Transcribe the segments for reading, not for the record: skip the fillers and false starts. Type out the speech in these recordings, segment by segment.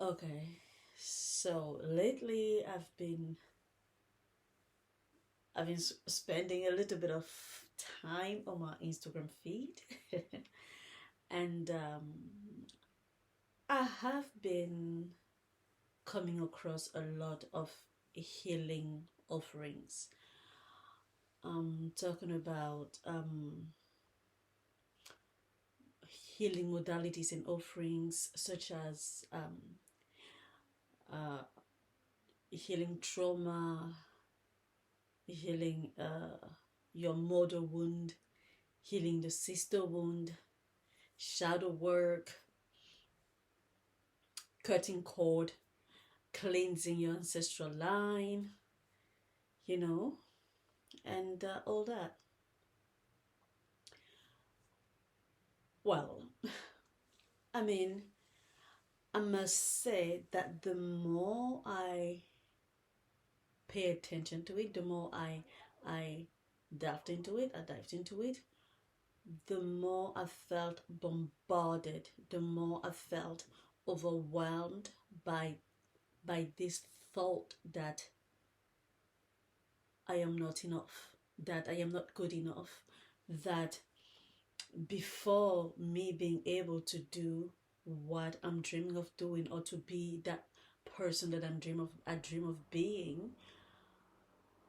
Okay, so lately I've been spending a little bit of time on my Instagram feed, and I have been coming across a lot of healing offerings. Talking about healing modalities and offerings such as uh, healing trauma, healing your mother wound, healing the sister wound, shadow work, cutting cord, cleansing your ancestral line, you know, and all that. Well, I mean, I must say that the more I pay attention to it, the more I dived into it, the more I felt bombarded, the more I felt overwhelmed by this thought that I am not enough, that I am not good enough, that before me being able to do what I'm dreaming of doing or to be that person that I dream of being,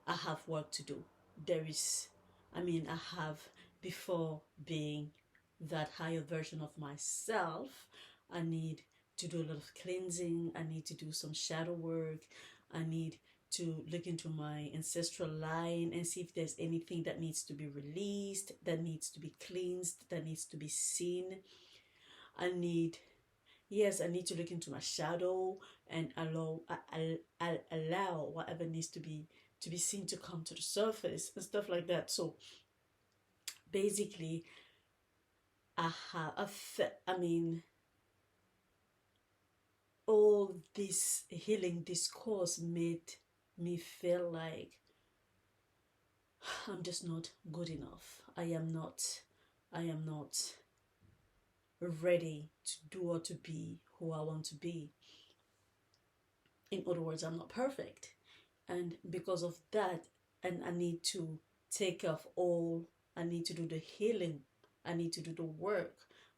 I have work to do. There is, I mean, I have, before being that higher version of myself, I need to do a lot of cleansing. I need to do some shadow work. I need to look into my ancestral line and see if there's anything that needs to be released, that needs to be cleansed, that needs to be seen. I need, yes, I need to look into my shadow and I'll allow whatever needs to be seen to come to the surface and stuff like that. So basically, I mean, all this healing discourse made me feel like I'm just not good enough. I am not ready to do or to be who I want to be. In other words, I'm not perfect. And because of that, and I need to take off all, I need to do the healing, I need to do the work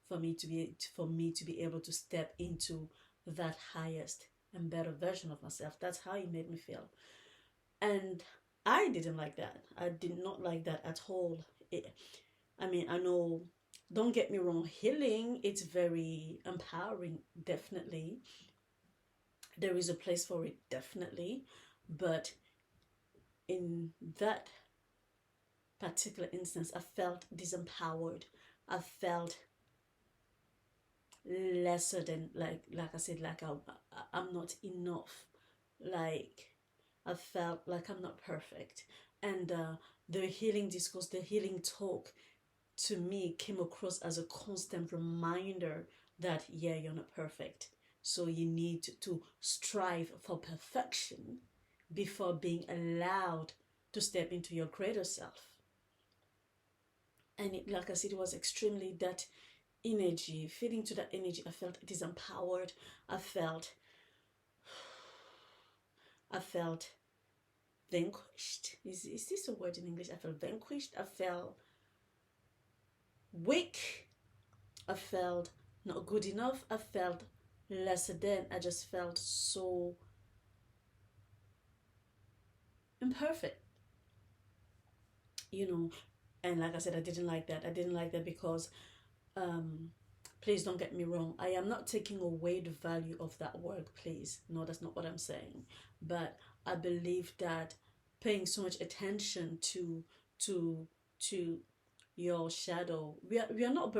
for me to be able to step into that highest and better version of myself. That's how it made me feel. And I didn't like that. I did not like that at all. I mean, I know, don't get me wrong, healing, it's very empowering, definitely. There is a place for it, definitely. But in that particular instance, I felt disempowered. I felt lesser than, like I said, like I'm not enough. Like I felt like I'm not perfect. And the healing discourse, the healing talk, to me came across as a constant reminder that, yeah, you're not perfect. So you need to strive for perfection before being allowed to step into your greater self. And it, like I said, it was extremely that energy, feeding to that energy. I felt disempowered. I felt, I felt vanquished. Is this a word in English? I felt vanquished. I felt weak. I felt not good enough. I felt lesser than. I just felt so imperfect, you know. And like I said, I didn't like that. I didn't like that because, um, please don't get me wrong. I am not taking away the value of that work, please. No, that's not what I'm saying. But I believe that paying so much attention to to your shadow, we are not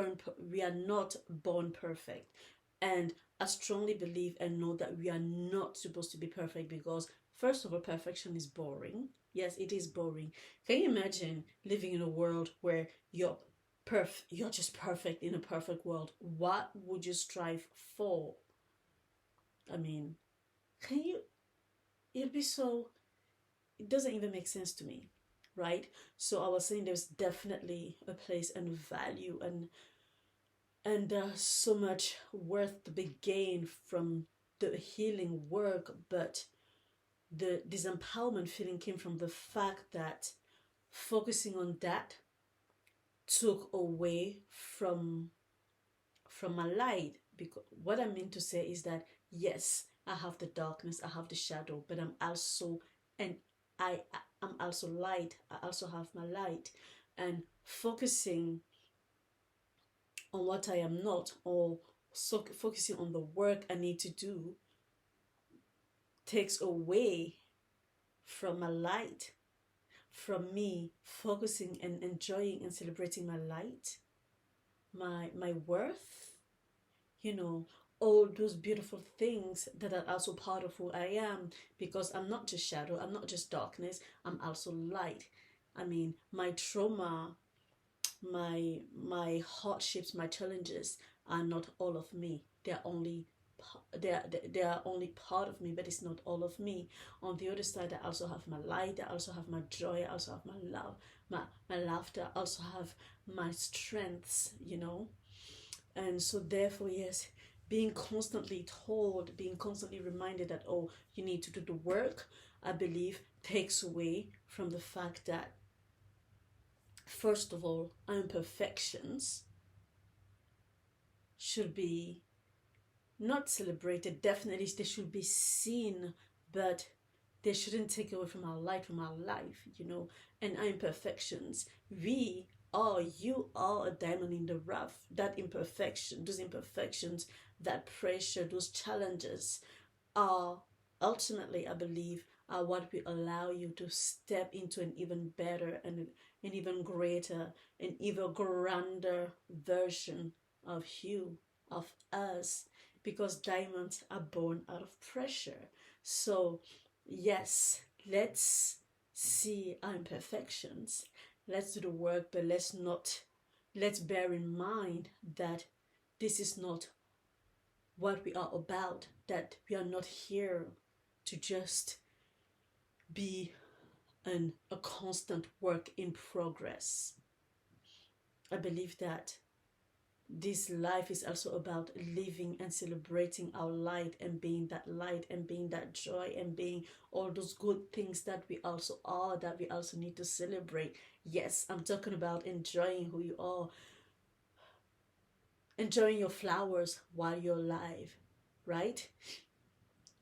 born perfect. And I strongly believe and know that we are not supposed to be perfect because, first of all, perfection is boring. Yes, it is boring. Can you imagine living in a world where you're just perfect in a perfect world? What would you strive for? I mean, can you, it'll be so, it doesn't even make sense to me, right? So I was saying there's definitely a place and value and so much worth to be gained from the healing work, but the disempowerment feeling came from the fact that focusing on that took away from my light. Because what I mean to say is that yes, I have the darkness, I have the shadow, but and I I'm also light. I also have my light, and focusing on what I am not, or focusing on the work I need to do, takes away from my light, from me focusing and enjoying and celebrating my light, my worth, you know, all those beautiful things that are also part of who I am, because I'm not just shadow, I'm not just darkness, I'm also light. I mean, my trauma, my hardships, my challenges are not all of me. They are only part of me, but it's not all of me. On the other side, I also have my light, I also have my joy, I also have my love, my laughter, I also have my strengths, you know. And so therefore, yes, being constantly told, being constantly reminded that, oh, you need to do the work, I believe takes away from the fact that, first of all, imperfections should be not celebrated. Definitely they should be seen, but they shouldn't take away from our light, from our life, you know. And our imperfections, you are a diamond in the rough. That imperfection, those imperfections, that pressure, those challenges are ultimately, I believe, are what will allow you to step into an even better and an even greater, an even grander version of you, of us, because diamonds are born out of pressure. So, yes, let's see our imperfections. Let's do the work, but let's bear in mind that this is not what we are about, that we are not here to just be a constant work in progress. I believe that this life is also about living and celebrating our light and being that joy and being all those good things that we also are, that we also need to celebrate. Yes, I'm talking about enjoying who you are, enjoying your flowers while you're alive, right?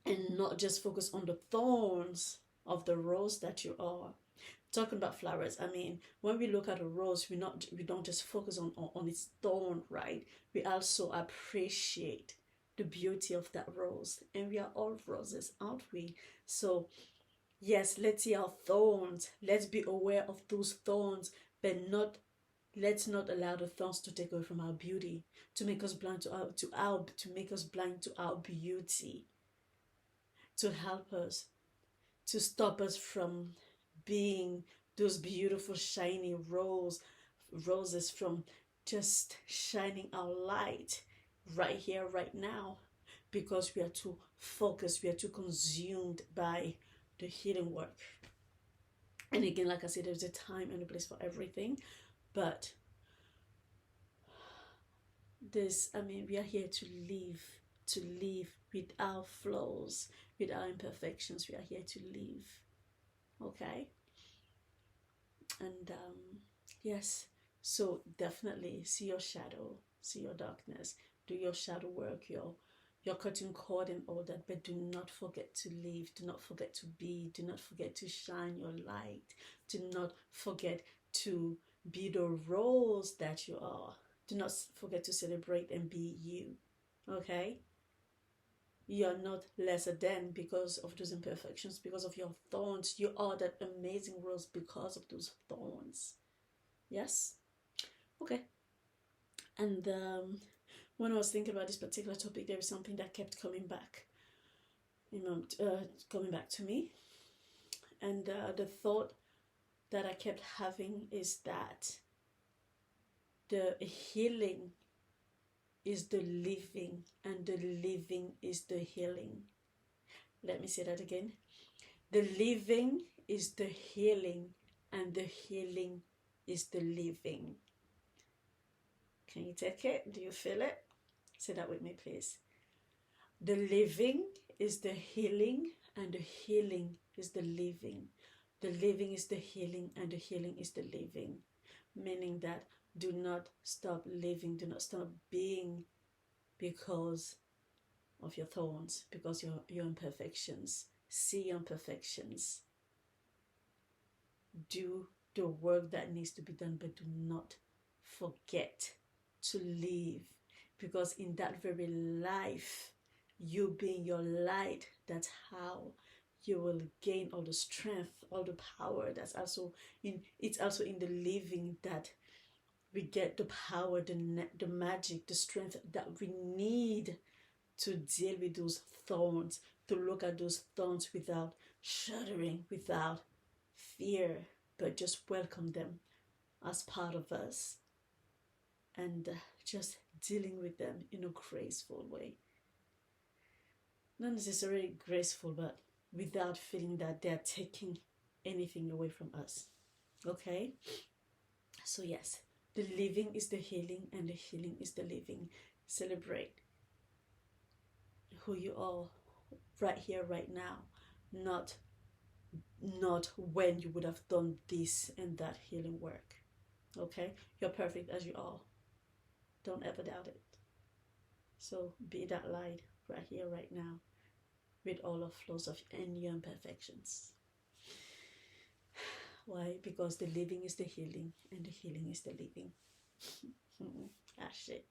And not just focus on the thorns of the rose that you are. Talking about flowers, I mean, when we look at a rose, we don't just focus on its thorn, right? We also appreciate the beauty of that rose, and we are all roses, aren't we? So yes, let's see our thorns, let's be aware of those thorns, but not let's not allow the thorns to take away from our beauty, to make us blind to make us blind to our beauty, to help us, to stop us from being those beautiful shiny roses, from just shining our light right here, right now, because we are too focused, we are too consumed by the healing work. And again, like I said, there's a time and a place for everything, but we are here to live with our flaws, with our imperfections. We are here to live, okay? And yes, so definitely see your shadow, see your darkness, do your shadow work, your cutting cord and all that, but do not forget to live, do not forget to be, do not forget to shine your light, do not forget to be the rose that you are. Do not forget to celebrate and be you, okay? You are not lesser than because of those imperfections, because of your thorns. You are that amazing rose because of those thorns. Yes? Okay. And when I was thinking about this particular topic, there was something that kept coming back, coming back to me. And the thought that I kept having is that the healing is the living, and the living is the healing. Let me say that again. The living is the healing, and the healing is the living. Can you take it? Do you feel it? Say that with me, please. The living is the healing, and the healing is the living. The living is the healing, and the healing is the living. Meaning that do not stop living, do not stop being because of your thorns, because your imperfections. See your imperfections. Do the work that needs to be done, but do not forget to live, because in that very life, you being your light, that's how you will gain all the strength, all the power. That's also in, it's also in the living that we get the power, the magic, the strength that we need to deal with those thorns, to look at those thorns without shuddering, without fear, but just welcome them as part of us, and just dealing with them in a graceful way. Not necessarily graceful, but without feeling that they're taking anything away from us. Okay? So, yes, the living is the healing, and the healing is the living. Celebrate who you are right here, right now, not when you would have done this and that healing work. Okay? You're perfect as you are. Don't ever doubt it. So be that light right here, right now, with all of flaws of and your imperfections. Why? Because the living is the healing, and the healing is the living. Ah, shit.